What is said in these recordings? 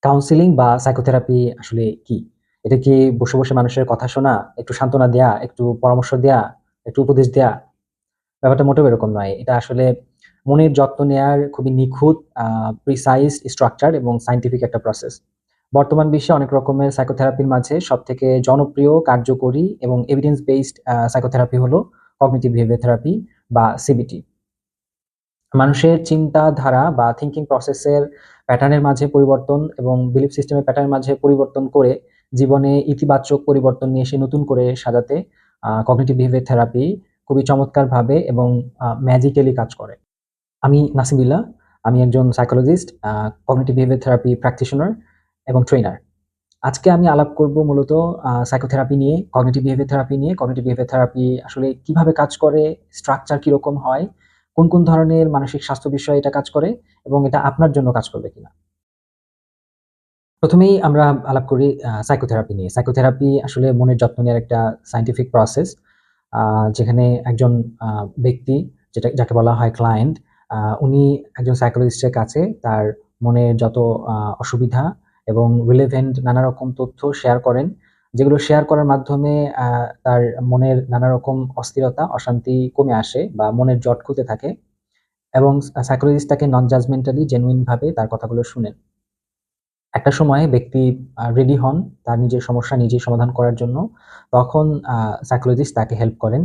Counselling বা psychotherapy আসলে কি? এটা কি বসে, বসে মানুষের কথা শোনা, একটু সান্ত্বনা দেয়া, একটু পরামর্শ দেয়া, একটু উপদেশ দেয়া? ব্যাপারটা মোটেও এরকম নয়। এটা আসলে মনের যত্ন নেয়ার খুবই নিখুঁত, প্রিসাইজ স্ট্রাকচার এবং সায়েন্টিফিক একটা প্রসেস। বর্তমান বিশ্বে অনেক রকমের সাইকোথেরাপির মাঝে সবথেকে জনপ্রিয়, কার্যকরী এবং এভিডেন্স বেসড সাইকোথেরাপি হলো কগনিটিভ বিহেভিয়ার থেরাপি বা সিবিটি। মানুষের চিন্তাধারা বা থিংকিং প্রসেসের প্যাটার্নের মাঝে পরিবর্তন এবং বিলিফ সিস্টেমের প্যাটার্নের মাঝে পরিবর্তন করে জীবনে ইতিবাচক পরিবর্তন নিয়ে এসে নতুন করে সাজাতে কগনিটিভ বিহেভিয়ার থেরাপি খুবই চমৎকারভাবে এবং ম্যাজিক্যালি কাজ করে। আমি নাসিম বিল্লাহ। আমি একজন psychologist, cognitive behaviour therapy practitioner এবং ট্রেনার। আজকে আমি আলাপ করব মূলত সাইকোথেরাপি নিয়ে, কগনিটিভ বিহেভিয়ার থেরাপি নিয়ে। কগনিটিভ বিহেভিয়ার থেরাপি আসলে কিভাবে কাজ করে, স্ট্রাকচার কিরকম হয়, কোন, কোন ধরনের মানসিক স্বাস্থ্য বিষয়ে এটা কাজ করে এবং এটা আপনার জন্য কাজ করবে কিনা। ১ম এই আমরা আলাপ করি সাইকোথেরাপি নিয়ে। সাইকোথেরাপি আসলে মনের যত্ন নেওয়ার একটা সায়েন্টিফিক প্রসেস। আ যেখানে একজন আ ব্যক্তি যাকে বলা হয় ক্লায়েন্ট, উনি একজন সাইকোলজিস্টের কাছে তার মনের যত আ অসুবিধা এবং রিলেভেন্ট নানা রকম তথ্য শেয়ার করেন। যেগুলো শেয়ার করার মাধ্যমে আ তার মনের নানা রকম অস্থিরতা, অশান্তি কমে আসে বা মনের জট খুলতে থাকে এবং সাইকোলজিস্ট তাকে নন জাজমেন্টালি জেনুইন ভাবে তার কথাগুলো শুনেন। একটা সময়ে ব্যক্তি রেডি হন তার নিজের সমস্যা নিজেই সমাধান করার জন্য। তখন সাইকোলজিস্ট তাকে হেল্প করেন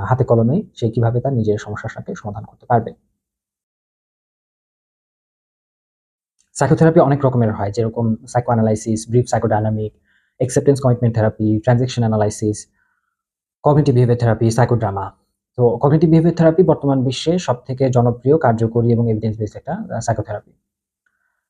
হাতে কলমে সে কিভাবে তার নিজের সমস্যাটাকে সমাধান করতে পারবে। সাইকোথেরাপি অনেক রকমের হয়, যেরকম psychoanalysis, brief psychodynamic, acceptance commitment therapy, transaction analysis, cognitive behaviour therapy, psychodrama. তো কগনিটিভ বিহেভিয়ার থেরাপি বর্তমান বিশ্বে সবথেকে জনপ্রিয়, কার্যকরী এবং এভিডেন্স বেসড একটা সাইকোথেরাপি।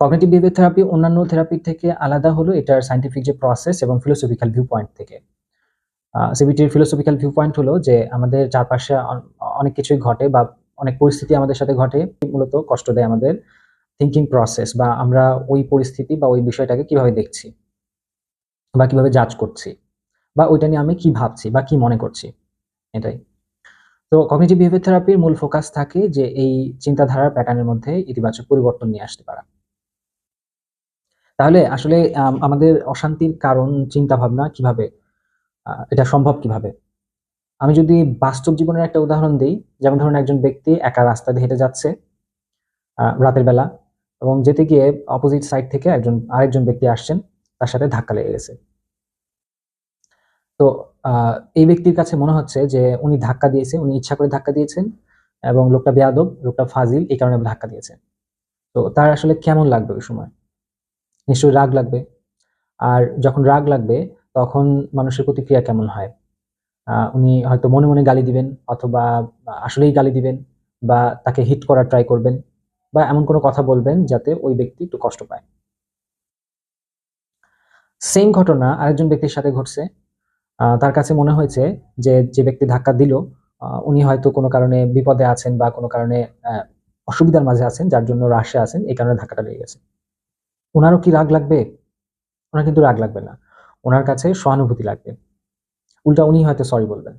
কগনিটিভ বিহেভিয়ার থেরাপি অন্যান্য থেরাপির থেকে আলাদা হলো এটার সায়েন্টিফিক যে প্রসেস এবং ফিলোসফিক্যাল ভিউ পয়েন্ট থেকে। সিবিটির ফিলোসফিক্যাল ভিউ পয়েন্ট হলো যে আমাদের চারপাশে অনেক কিছুই ঘটে বা অনেক পরিস্থিতি আমাদের সাথে ঘটে, মূলত কষ্ট দেয় আমাদের থিংকিং প্রসেস বা আমরা ওই পরিস্থিতি বা ওই বিষয়টাকে কিভাবে দেখছি বা কিভাবে জাজ করছি বা ওইটা নিয়ে আমি কি ভাবছি বা কি মনে করছি, এটাই। তো কগনিটিভ বিহেভিয়ার থেরাপির মূল ফোকাস থাকে যে এই চিন্তাধারার প্যাটার্নের মধ্যে ইতিবাচক পরিবর্তন নিয়ে আসতে পারা। তাহলে আসলে আমাদের অশান্তির কারণ চিন্তাভাবনা কিভাবে, এটা সম্ভব কিভাবে? আমি যদি বাস্তব জীবনের একটা উদাহরণ দেই, যেমন ধরুন একজন ব্যক্তি একা রাস্তা দিয়ে হেঁটে যাচ্ছে রাতের বেলা এবং যেতে গিয়ে অপোজিট সাইড থেকে আরেকজন ব্যক্তি আসছেন, তার সাথে ধাক্কা লেগে গেছে। তো আ এই ব্যক্তির কাছে মনে হচ্ছে যে উনি ধাক্কা দিয়েছে, উনি ইচ্ছা করে ধাক্কা দিয়েছেন এবং লোকটা বেয়াদব, লোকটা ফাজিল, এই কারণে ধাক্কা দিয়েছে। তো তার আসলে কেমন লাগবে ওই সময়? নিশ্চয়ই রাগ লাগবে। আর যখন রাগ লাগবে তখন মানুষের প্রতিক্রিয়া কেমন হয়? উনি হয়তো মনে, মনে গালি দিবেন অথবা আসলেই গালি দিবেন বা তাকে হিট করার ট্রাই করবেন বা এমন কোনো কথা বলবেন যাতে ওই ব্যক্তি একটু কষ্ট পায়। সেইম ঘটনা আরেকজন ব্যক্তির সাথে ঘটছে। তার কাছে মনে হয়েছে যে ব্যক্তি ধাক্কা দিল, উনি হয়তো কোনো কারণে বিপদে আছেন বা কোনো কারণে অ্যা অসুবিধার মাঝে আছেন, যার জন্য রাশে আছেন, এই কারণে ধাক্কাটা লেগে গেছে। উনারও কি রাগ লাগবে? উনার কিন্তু রাগ লাগবে না। উনার কাছে সহানুভূতি লাগবে। উল্টা উনি হয়তো সরি বলবেন।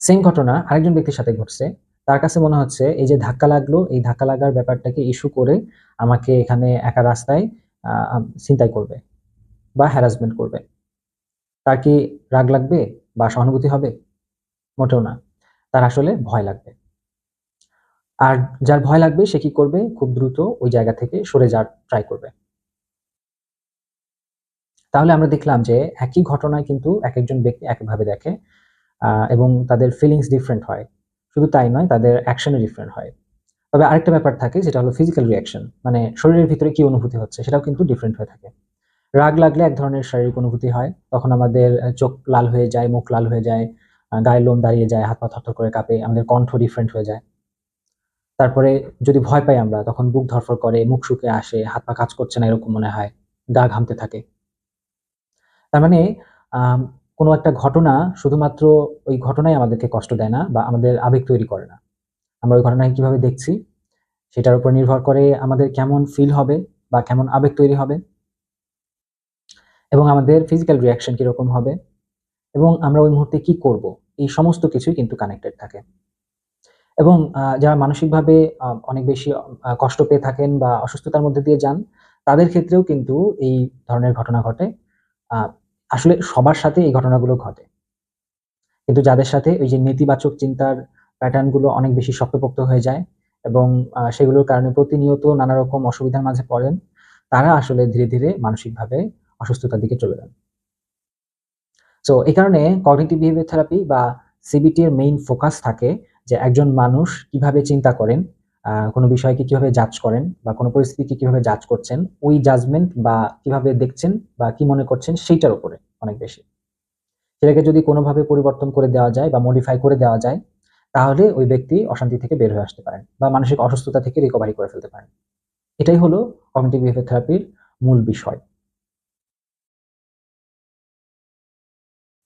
সেইম ঘটনা আরেকজন ব্যক্তির সাথে ঘটছে। তার কাছে মনে হচ্ছে এই যে ধাক্কা লাগলো, এই ধাক্কা লাগার ব্যাপারটাকে ইস্যু করে আমাকে এখানে একা রাস্তায় আ আম ছিনতাই করবে বা হ্যারাসমেন্ট করবে। তার কি রাগ লাগবে বা সহানুভূতি হবে? মোটেও না। তার আসলে ভয় লাগবে। আর যার ভয় লাগবে সে কি করবে? খুব দ্রুত ওই জায়গা থেকে সরে যাওয়ার ট্রাই করবে। তাহলে আমরা দেখলাম যে একই ঘটনায় কিন্তু একেকজন ব্যক্তি একভাবে দেখে এবং তাদের ফিলিংস ডিফারেন্ট হয়। শুধু তাই নয়, তাদের অ্যাকশন ও ডিফারেন্ট হয়। তবে আরেকটা ব্যাপার থাকে যেটা হলো ফিজিক্যাল রিঅ্যাকশন। মানে শরীরের ভিতরে কি অনুভূতি হচ্ছে সেটাও কিন্তু ডিফারেন্ট হয়ে থাকে। রাগ লাগলে এক ধরনের শারীরিক অনুভূতি হয়। তখন আমাদের চোখ লাল হয়ে যায়, মুখ লাল হয়ে যায়, গায়ের লোম দাঁড়িয়ে যায়, হাত পা থরথর করে কাঁপে, আমাদের কণ্ঠ ডিফারেন্ট হয়ে যায়। তারপরে যদি ভয় পাই আমরা তখন বুক ধড়ফড় করে, মুখ শুকিয়ে আসে, হাত পা কাজ করছে না এরকম মনে হয়। গা ঘামতে থাকে। তার মানে আম কোনো একটা ঘটনা শুধুমাত্র ওই ঘটনাই আমাদেরকে কষ্ট দেয় না বা আমাদের আবেগ তৈরি করে না। আমরা ওই ঘটনাকে কিভাবে দেখছি সেটার উপর নির্ভর করে আমাদের কেমন ফিল হবে বা কেমন আবেগ তৈরি হবে এবং আমাদের ফিজিক্যাল রিঅ্যাকশন কিরকম হবে এবং আমরা ওই মুহূর্তে কি করব? এই সমস্ত কিছুই কিন্তু কানেক্টেড থাকে। এবং যারা মানসিকভাবে অনেক বেশি কষ্ট পেয়ে থাকেন বা অসুস্থতার মধ্যে দিয়ে যান, তাদের ক্ষেত্রেও কিন্তু এই ধরনের ঘটনা ঘটে। আসলে সবার সাথে এই ঘটনাগুলো ঘটে। কিন্তু যাদের সাথে ওই যে নেতিবাচক চিন্তার প্যাটার্ন গুলো অনেক বেশি শক্তপোক্ত হয়ে যায় এবং সেগুলোর কারণে প্রতিনিয়ত নানা রকম অসুবিধার মাঝে পড়েন, তারা আসলে ধীরে, ধীরে মানসিকভাবে অসুস্থতার দিকে চলে যান। সো এই কারণে কগনিটিভ বিহেভিয়ার থেরাপি বা সিবিটি এর মেইন ফোকাস থাকে যে একজন মানুষ কিভাবে চিন্তা করেন, কোনো বিষয়কে কিভাবে জাজ করেন বা কোনো পরিস্থিতিকে কিভাবে জাজ করছেন, ওই জাজমেন্ট বা কিভাবে দেখছেন বা কি মনে করছেন সেইটার উপরে অনেক বেশি। সেটাকে যদি কোনোভাবে পরিবর্তন করে দেওয়া যায় বা মডিফাই করে দেওয়া যায়, তাহলে ওই ব্যক্তি অশান্তি থেকে বের হয়ে আসতে পারেন বা মানসিক অসুস্থতা থেকে রিকভারি করে ফেলতে পারেন। এটাই হলো কগনিটিভ বিহেভিয়ার থেরাপির মূল বিষয়।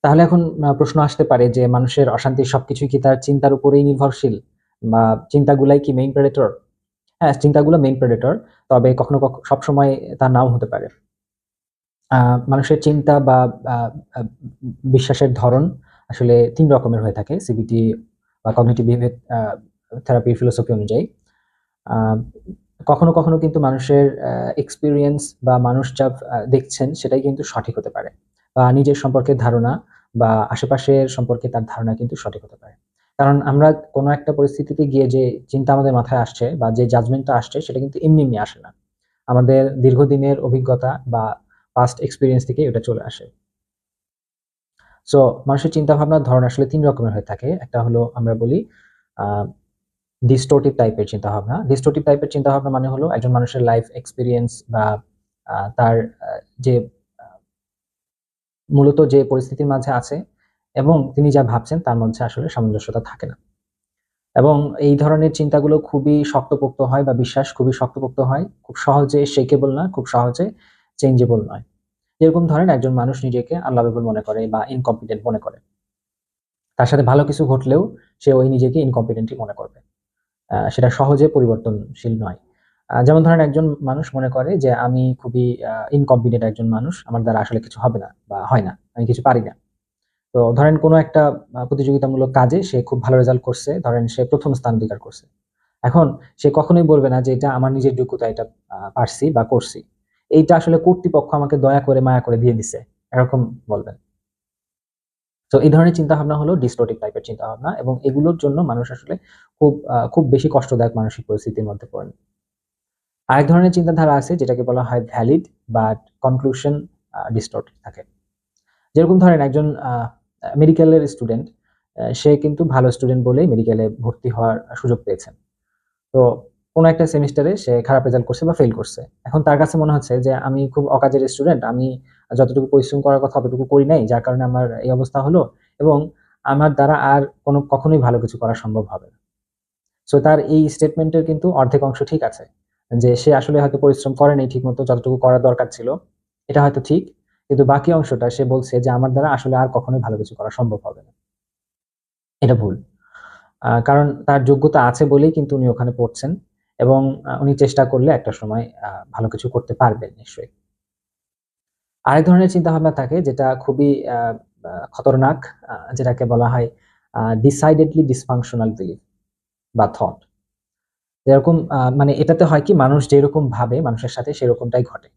তাহলে এখন প্রশ্ন আসতে পারে যে মানুষের অশান্তির সবকিছুই কি তার চিন্তার উপরেই নির্ভরশীল? বা চিন্তাগুলাই কি মেইন প্রেডেটর? হ্যাঁ, চিন্তাগুলো মেইন প্রেডেটর। তবে কখনো সবসময় তা নাও হতে পারে। আ মানুষের চিন্তা বা আ আ বিশ্বাসের ধরন আসলে ৩ রকমের হয়ে থাকে সিবিটি বা কগনিটিভ বিহেভিয়ার থেরাপির ফিলোসফি অনুযায়ী। আ কখনো, কখনো কিন্তু মানুষের এক্সপেরিয়েন্স বা মানুষ যা দেখছেন সেটাই কিন্তু সঠিক হতে পারে। বা নিজের সম্পর্কে ধারণা বা আশেপাশের সম্পর্কে তার ধারণা কিন্তু সঠিক হতে পারে। কারণ আমরা কোনো একটা পরিস্থিতিতে গিয়ে যে চিন্তা আমাদের মাথায় আসছে বা যে জাজমেন্টটা আসছে সেটা কিন্তু এমনি, এমনি আসে না। আমাদের দীর্ঘদিনের অভিজ্ঞতা বা পাস্ট এক্সপেরিয়েন্স থেকে এটা চলে আসে। সো মানুষের চিন্তাভাবনার ধরন আসলে ৩ রকমের হয়ে থাকে। একটা হলো আমরা বলি আ ডিস্টোর্টিভ টাইপের চিন্তাভাবনা। ডিস্টোর্টিভ টাইপের চিন্তাভাবনা মানে হলো একজন মানুষের লাইফ এক্সপেরিয়েন্স বা তার যে আ মূলত যে পরিস্থিতির মাঝে আছে এবং তিনি যা ভাবছেন তার মধ্যে আসলে সামঞ্জস্যতা থাকে না। এবং এই ধরনের চিন্তাগুলো খুবই শক্তপোক্ত হয় বা বিশ্বাস খুবই শক্তপোক্ত হয়। খুব সহজে শেকেবল না, খুব সহজে চেঞ্জেবল নয়। যেরকম ধরেন একজন মানুষ নিজেকে আনলাভেবল মনে করে বা ইনকম্পিটেন্ট মনে করে। তার সাথে ভালো কিছু ঘটলেও সে ওই নিজেকে ইনকম্পিটেন্টই মনে করবে। সেটা সহজে পরিবর্তনশীল নয়। যেমন ধরেন একজন মানুষ মনে করে যে আমি খুবই ইনকম্পিটেন্ট একজন মানুষ। আমার দ্বারা আসলে কিছু হবে না বা হয় না। আমি কিছু পারি না। তো ধরেন কোনো একটা প্রতিযোগিতামূলক কাজে সে খুব ভালো রেজাল্ট করছে। ধরেন সে ১ম স্থান অধিকার করছে। এখন সে কখনোই বলবে না যে এটা আমার নিজের যোগ্যতা এটা পারছি বা করছি। এইটা আসলে কর্তৃপক্ষ আমাকে দয়া করে মায়া করে দিয়ে দিছে। এরকম বলবেন। তো এই ধরনের চিন্তাভাবনা হলো ডিস্টোর্টিভ টাইপের চিন্তাভাবনা এবং এগুলোর জন্য মানুষ আসলে খুব বেশি কষ্টদায়ক মানসিক পরিস্থিতির মধ্যে পড়েন। আরেক ধরনের চিন্তাধারা আছে যেটাকে বলা হয় ভ্যালিড বাট কনক্লুশন ডিস্টর্টেড থাকে। যেরকম ধরেন একজন মেডিকেলের স্টুডেন্ট, সে কিন্তু ভালো স্টুডেন্ট বলেই মেডিকেলে ভর্তি হওয়ার সুযোগ পেয়েছেন। তো কোনো একটা সেমিস্টারে সে খারাপ রেজাল্ট করছে বা ফেইল করছে। এখন তার কাছে মনে হচ্ছে যে আমি খুব অকাজের স্টুডেন্ট। আমি যতটুকু পরিশ্রম করার কথা অতটুকু করি নাই। যার কারণে আমার এই অবস্থা হলো এবং আমার দ্বারা আর কখনোই ভালো কিছু করা সম্ভব হবে না। সো তার এই স্টেটমেন্টের কিন্তু অর্ধেক অংশ ঠিক আছে। যে সে আসলে হয়তো পরিশ্রম করে নাই ঠিকমতো যতটুকু করা দরকার ছিল। এটা হয়তো ঠিক। কিন্তু বাকি অংশটা সে বলছে যে আমার দ্বারা আসলে আর কখনোই ভালো কিছু করা সম্ভব হবে না। এটা ভুল। কারণ তার যোগ্যতা আছে বলেই কিন্তু উনি ওখানে পড়ছেন এবং উনি চেষ্টা করলে একটা সময় ভালো কিছু করতে পারবেন নিশ্চয়ই। আরেক ধরনের চিন্তাভাবনা থাকে যেটা খুবই আ আ খতরনাক, যেটাকে বলা হয় decidedly dysfunctional belief বা থট। যেরকম মানে এটাতে হয় কি মানুষ যেরকম ভাবে মানুষের সাথে সেরকমটাই ঘটে।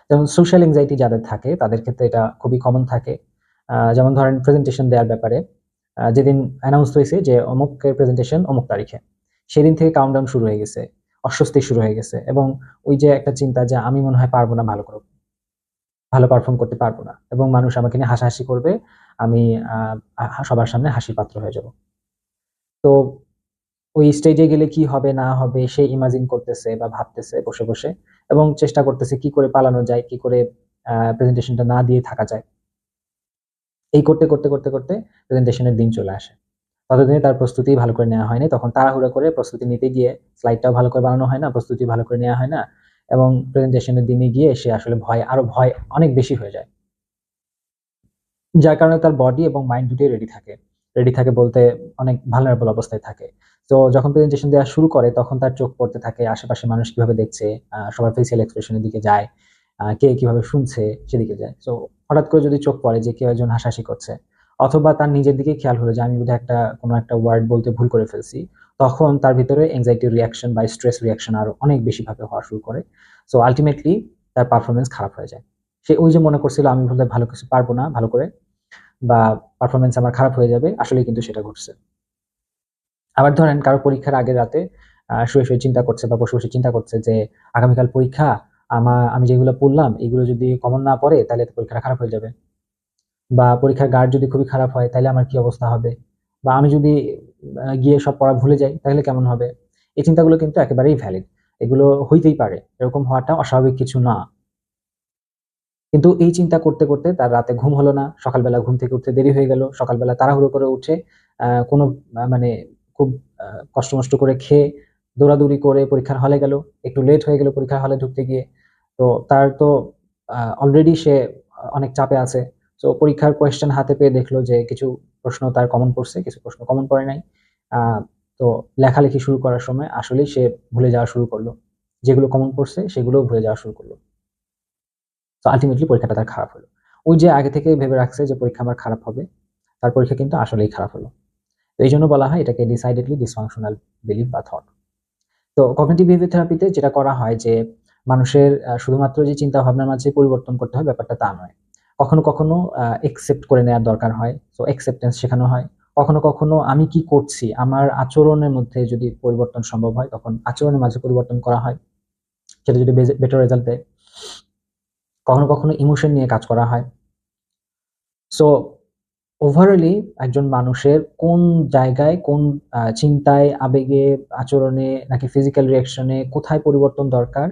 যেমন সোশ্যাল এনক্সাইটি যাদের থাকে তাদের ক্ষেত্রে এটা খুবই কমন থাকে। যেমন ধরেন প্রেজেন্টেশন দেওয়ার ব্যাপারে যেদিন অ্যানাউন্স হইছে যে অমুকের প্রেজেন্টেশন অমুক তারিখে। সেদিন থেকে কাউন্টডাউন শুরু হয়ে গেছে। অস্বস্তি শুরু হয়ে গেছে এবং ওই যে একটা চিন্তা যে আমি মনে হয় পারব না ভালো পারফর্ম করতে পারব না এবং মানুষ আমাকে নিয়ে হাসাহাসি করবে। আমি আ সবার সামনে হাসির পাত্র হয়ে যাব। তো ওই স্টেজে গেলে কি হবে না হবে সে ইমাজিন করতেছে বা ভাবতেছে বসে, বসে এবং চেষ্টা করতেছে কি করে পালানো যায়, কি করে প্রেজেন্টেশনটা না দিয়ে থাকা যায়। এই করতে প্রেজেন্টেশনের দিন চলে আসে। ততদিনে তার প্রস্তুতি ভালো করে নেওয়া হয়নি। তখন তাড়াহুড়া করে প্রস্তুতি নিতে গিয়ে স্লাইডটাও ভালো করে বানানো হয় না, প্রস্তুতি ভালো করে নেওয়া হয় না এবং প্রেজেন্টেশনের দিনে গিয়ে সে আসলে আরো ভয় অনেক বেশি হয়ে যায়। যার কারণে তার বডি এবং মাইন্ড দুটোই রেডি থাকে। রেডি থাকে বলতে অনেক ভালনারেবল অবস্থায় থাকে। তো যখন প্রেজেন্টেশন দেওয়া শুরু করে তখন তার চোখ পড়তে থাকে আশেপাশের মানুষ কিভাবে দেখছে, সবার ফেসিয়াল এক্সপ্রেশন এর দিকে যায়, কে কিভাবে শুনছে সেদিকে যায়। সো হঠাৎ করে যদি চোখ পড়ে যে কেউ একজন হাসাহাসি করছে অথবা তার নিজের দিকেই খেয়াল হলো যে আমি বোধহয় কোনো একটা ওয়ার্ড বলতে ভুল করে ফেলছি। তখন তার ভিতরে অ্যাংজাইটি রিঅ্যাকশন বা স্ট্রেস রিঅ্যাকশন আরো অনেক বেশিভাবে হওয়া শুরু করে। সো আল্টিমেটলি তার পারফরম্যান্স খারাপ হয়ে যায়। সে ওই যে মনে করছিল আমি বোধহয় ভালো কিছু পারবো না ভালো করে, বা পারফরম্যান্স আমার খারাপ হয়ে যাবে, আসলেই কিন্তু সেটা ঘটছে। আবার ধরেন কারো পরীক্ষার আগের রাতে শুয়ে চিন্তা করছে বা বসে চিন্তা করছে যে আগামীকাল পরীক্ষা, আমি যেগুলো পড়লাম এগুলো যদি কমন না পড়ে তাহলে তো পরীক্ষাটা খারাপ হয়ে যাবে। বা পরীক্ষার গার্ড যদি খুবই খারাপ হয় তাহলে আমার কি অবস্থা হবে? বা আমি যদি গিয়ে সব পড়া ভুলে যাই তাহলে কেমন হবে? এই চিন্তাগুলো কিন্তু একেবারেই ভ্যালিড। এগুলো হইতেই পারে। এরকম হওয়াটা অস্বাভাবিক কিছু না। কিন্তু এই চিন্তা করতে তার রাতে ঘুম হলো না। সকালবেলা ঘুম থেকে উঠতে দেরি হয়ে গেল। সকালবেলা তাড়াহুড়ো করে উঠে কোনো মানে খুব আ কষ্ট-মষ্ট করে খেয়ে দৌড়াদৌড়ি করে পরীক্ষার হলে গেল। একটু লেট হয়ে গেল পরীক্ষার হলে ঢুকতে গিয়ে। তো তার তো অলরেডি সে অনেক চাপে আছে। সো পরীক্ষার কোয়েশ্চেন হাতে পেয়ে দেখলো যে কিছু প্রশ্ন তার কমন পড়ছে, কিছু প্রশ্ন কমন পড়ে নাই। আ তো লেখালেখি শুরু করার সময় আসলেই সে ভুলে যাওয়া শুরু করলো। যেগুলো কমন পড়ছে সেগুলোও ভুলে যাওয়া শুরু করলো। তো আল্টিমেটলি পরীক্ষাটা তার খারাপ হলো। ওই যে আগে থেকে ভেবে রাখছে যে পরীক্ষা আমার খারাপ হবে, তার পরীক্ষা কিন্তু আসলেই খারাপ হলো। তো এইজন্য বলা হয় এটাকে ডিসাইডেডলি ডিসফাংশনাল বিলিফ বা থট। তো কগনিটিভ বিহেভিয়ার থেরাপিতে যেটা করা হয় যে মানুষের শুধুমাত্র যে চিন্তা ভাবনার মাঝে পরিবর্তন করতে হয় ব্যাপারটা তা নয়। কখনো একসেপ্ট করে নেয়ার দরকার হয়। সো অ্যাকসেপ্টেন্স শেখানো হয়। কখনো আমি কি করছি, আমার আচরণের মধ্যে যদি পরিবর্তন সম্ভব হয় তখন আচরণের মাঝে পরিবর্তন করা হয়। সেটা যদি বেটার রেজাল্ট দেয়। কখনো ইমোশন নিয়ে কাজ করা হয়। সো ওভারঅলি একজন মানুষের কোন জায়গায়, কোন চিন্তায়, আবেগে, আচরণে নাকি ফিজিক্যাল রিঅ্যাকশন এ কোথায় পরিবর্তন দরকার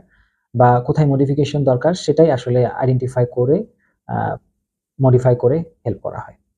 বা কোথায় মডিফিকেশন দরকার সেটাই আসলে আইডেন্টিফাই করে আ মডিফাই করে হেল্প করা হয়।